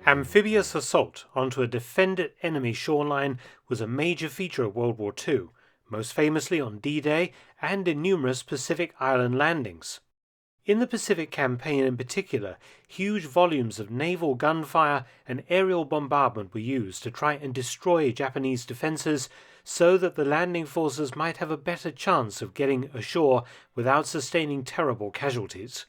Amphibious assault onto a defended enemy shoreline was a major feature of World War II, most famously on D-Day and in numerous Pacific Island landings. In the Pacific Campaign in particular, huge volumes of naval gunfire and aerial bombardment were used to try and destroy Japanese defenses so that the landing forces might have a better chance of getting ashore without sustaining terrible casualties.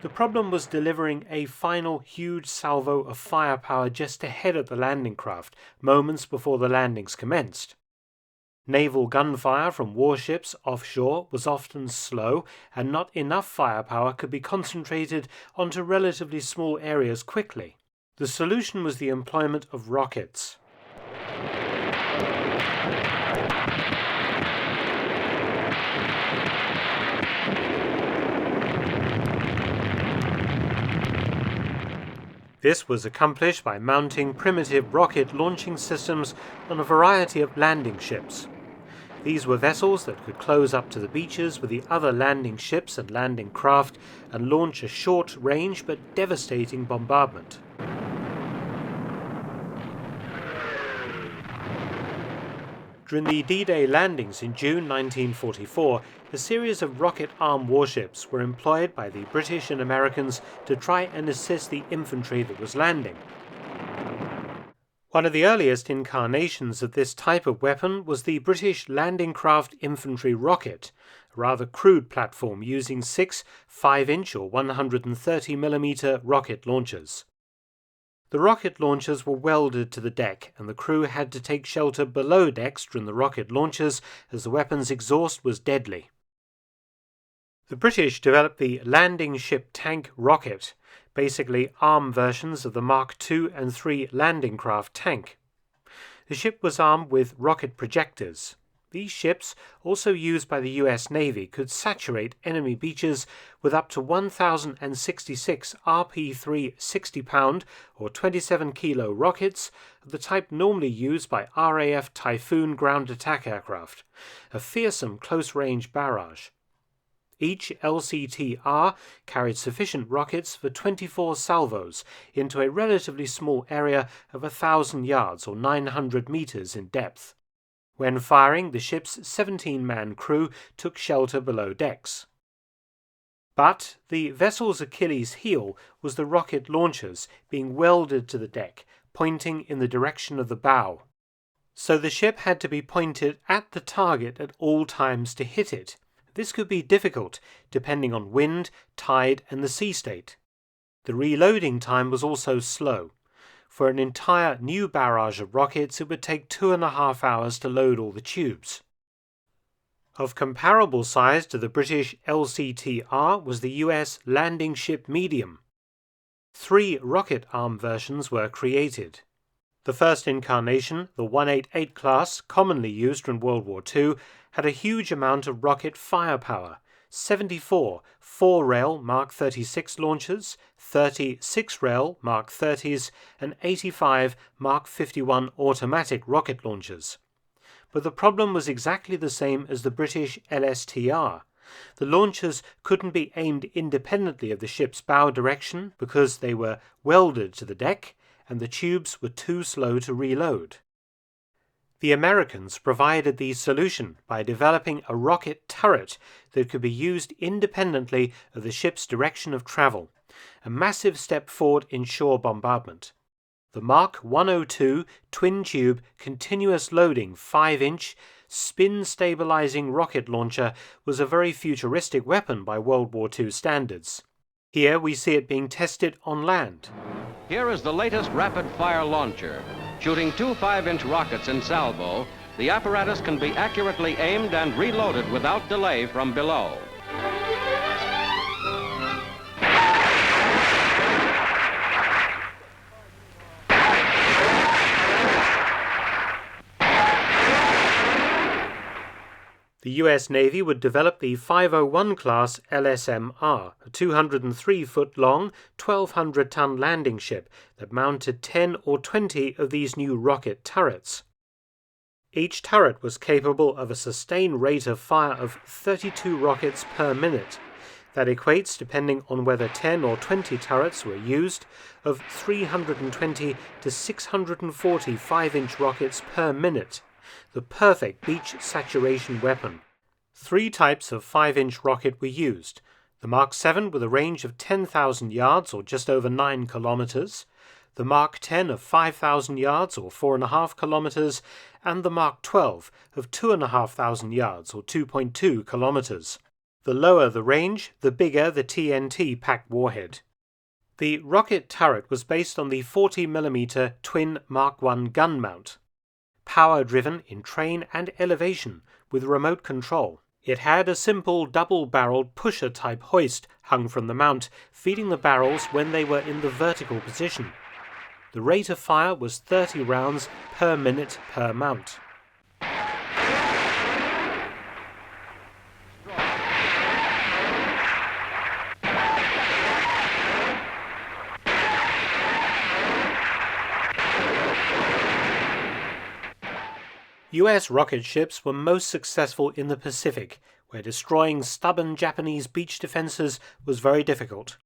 The problem was delivering a final huge salvo of firepower just ahead of the landing craft, moments before the landings commenced. Naval gunfire from warships offshore was often slow, and not enough firepower could be concentrated onto relatively small areas quickly. The solution was the employment of rockets. This was accomplished by mounting primitive rocket launching systems on a variety of landing ships. These were vessels that could close up to the beaches with the other landing ships and landing craft and launch a short-range but devastating bombardment. During the D-Day landings in June 1944, a series of rocket-armed warships were employed by the British and Americans to try and assist the infantry that was landing. One of the earliest incarnations of this type of weapon was the British landing craft infantry rocket, a rather crude platform using 6 5-inch or 130mm rocket launchers. The rocket launchers were welded to the deck, and the crew had to take shelter below decks during the rocket launches as the weapon's exhaust was deadly. The British developed the landing ship tank rocket, basically armed versions of the Mark II and III landing craft tank. The ship was armed with rocket projectors. These ships, also used by the US Navy, could saturate enemy beaches with up to 1,066 RP-3 60-pound or 27-kilo rockets of the type normally used by RAF Typhoon ground attack aircraft, a fearsome close-range barrage. Each LCT-R carried sufficient rockets for 24 salvos into a relatively small area of 1,000 yards or 900 meters in depth. When firing, the ship's 17-man crew took shelter below decks. But the vessel's Achilles heel was the rocket launchers being welded to the deck, pointing in the direction of the bow. So the ship had to be pointed at the target at all times to hit it. This could be difficult, depending on wind, tide, and the sea state. The reloading time was also slow. For an entire new barrage of rockets, it would take 2.5 hours to load all the tubes. Of comparable size to the British LCT-R was the US landing ship medium. 3 rocket-armed versions were created. The first incarnation, the 188 class, commonly used during World War II, had a huge amount of rocket firepower. 74 4-rail Mark 36 launchers, 30 6-rail Mark 30s, and 85 Mark 51 automatic rocket launchers. But the problem was exactly the same as the British LSTR. The launchers couldn't be aimed independently of the ship's bow direction because they were welded to the deck, and the tubes were too slow to reload. The Americans provided the solution by developing a rocket turret that could be used independently of the ship's direction of travel, a massive step forward in shore bombardment. The Mark 102 twin-tube continuous loading 5-inch spin-stabilizing rocket launcher was a very futuristic weapon by World War II standards. Here we see it being tested on land. Here is the latest rapid-fire launcher. Shooting 2 5-inch rockets in salvo, the apparatus can be accurately aimed and reloaded without delay from below. The US Navy would develop the 501 class LSMR, a 203-foot-long, 1,200-ton landing ship that mounted 10 or 20 of these new rocket turrets. Each turret was capable of a sustained rate of fire of 32 rockets per minute. That equates, depending on whether 10 or 20 turrets were used, of 320 to 640 5-inch rockets per minute. The perfect beach saturation weapon. 3 types of 5-inch rocket were used. The Mark 7 with a range of 10,000 yards or just over 9 kilometers, the Mark 10 of 5,000 yards or 4.5 kilometers, and the Mark 12 of 2,500 yards or 2.2 kilometers. The lower the range, the bigger the TNT packed warhead. The rocket turret was based on the 40mm twin Mark I gun mount, power-driven in train and elevation with remote control. It had a simple double-barreled pusher-type hoist hung from the mount, feeding the barrels when they were in the vertical position. The rate of fire was 30 rounds per minute per mount. US rocket ships were most successful in the Pacific, where destroying stubborn Japanese beach defenses was very difficult.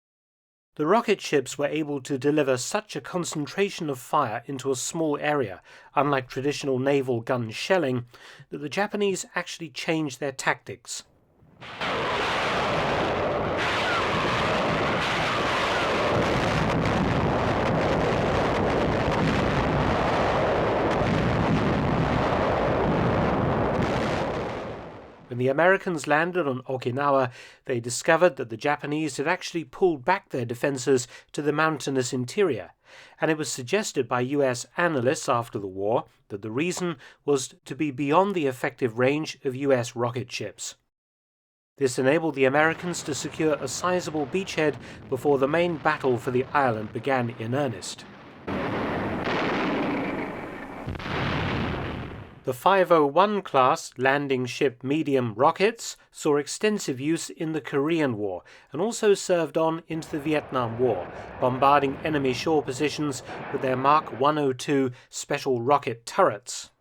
The rocket ships were able to deliver such a concentration of fire into a small area, unlike traditional naval gun shelling, that the Japanese actually changed their tactics. When the Americans landed on Okinawa, they discovered that the Japanese had actually pulled back their defenses to the mountainous interior, and it was suggested by US analysts after the war that the reason was to be beyond the effective range of US rocket ships. This enabled the Americans to secure a sizable beachhead before the main battle for the island began in earnest. The 501 class landing ship medium rockets saw extensive use in the Korean War and also served on into the Vietnam War, bombarding enemy shore positions with their Mark 102 special rocket turrets.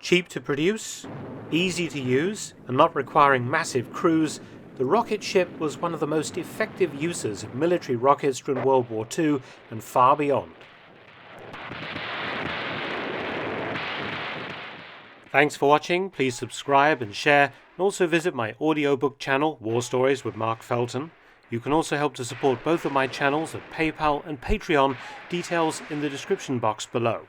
Cheap to produce, easy to use, and not requiring massive crews, the rocket ship was one of the most effective uses of military rockets during World War II and far beyond. Thanks for watching. Please subscribe and share, and also visit my audiobook channel, War Stories with Mark Felton. You can also help to support both of my channels at PayPal and Patreon, details in the description box below.